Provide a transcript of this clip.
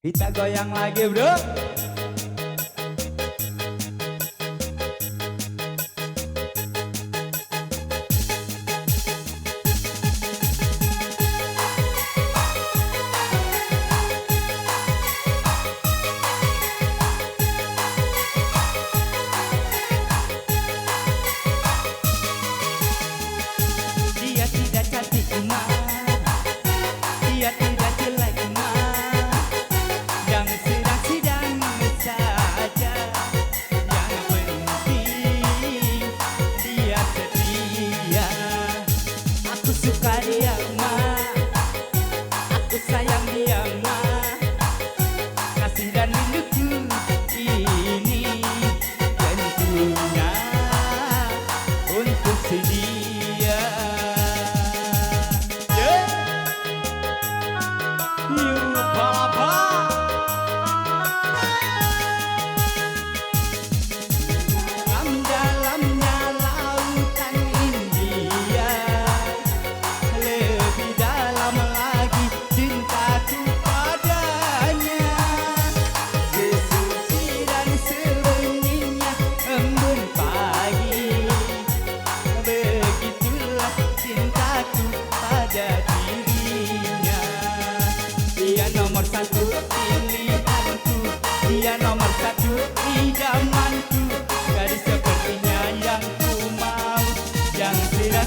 Kita goyang lagi bro. Dia tidak cantik mah, dia tidak jelek mah, yang sedang-sedang saja. Yang penting dia setia. Aku suka dia mah, aku sayang dia mah. Kasih dan rinduku ini tentunya untuk sedia. New Papa. Dalamnya lautan India, lebih dalam lagi cintaku padanya. Sesuci dan sebenarnya embun pagi, begitulah cintaku pada dirinya. Dia nomor satu pilihanku, dia nomor satu idamanku. Gadis sepertinya yang ku mau, yang sudah